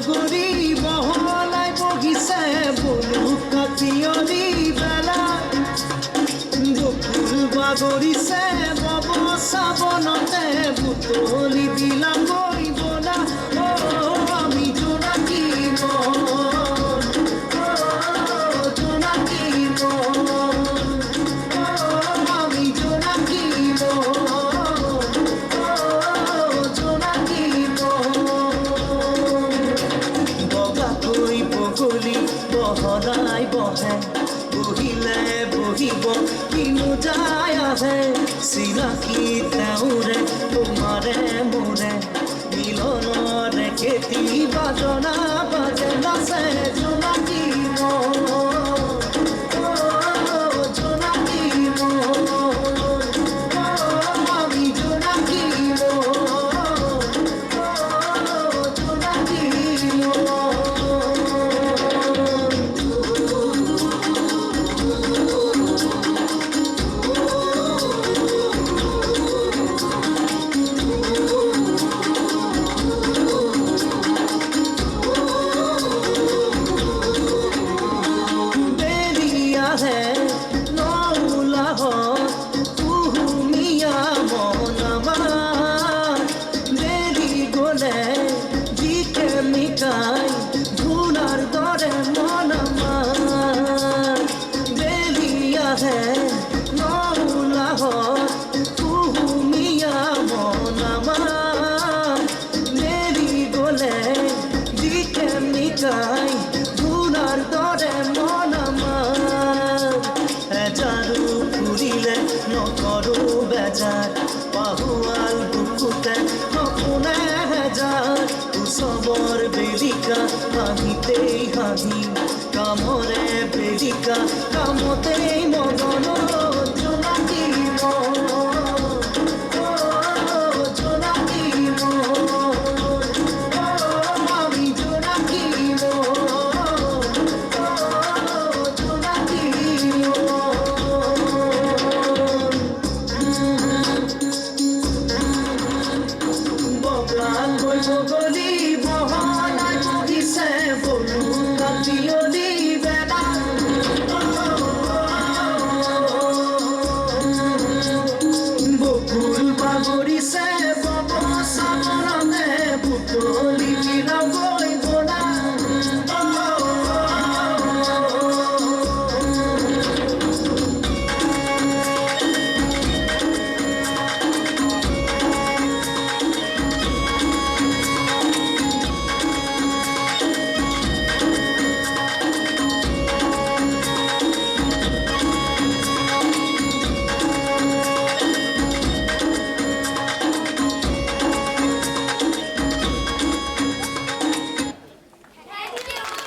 বগৰী বহলাই বহিছে বলুকা পিয়লি বেলা বকুল বাগৰিছে বব চাবনতে বুটলি বিলাকৈ বলা আমি জোনাকী মন জোনাকী মন আমি জোনাকী মন জোনাকী মন বগাকৈ বগলী বহলাই বহে বহিলে বহিব কিনো যায় আহে চিনাকি তেওঁৰে তোমাৰে মোৰে মিলনৰে খেতি বাজনা বাজে নাচে জোনাকী মন জোনাকী মন আমি জোনাকী মন জোনাকী মন ধুনার দরে মন আমার বেলিয়া হে নৌলাহ তুমিয়া মন আমার মেরি গোলে দিকে মিটাই ধুনার দরে মন আমার এজারু ফুরিলে নকরু বেজার পাহুয়াল বুকুতে সপোনে হেজাৰ উৎসৱৰ বেলিকা হাঁহিতেই হাঁহি কামৰে বেলিকা কামতেই মগন জোনাকী মন জোনাকী মন আমি জোনাকী মন জোনাকী বগলাকৈ বগলী বহলাই বহিছে বলুকা পিয়লি বেলা বকুল বাগৰি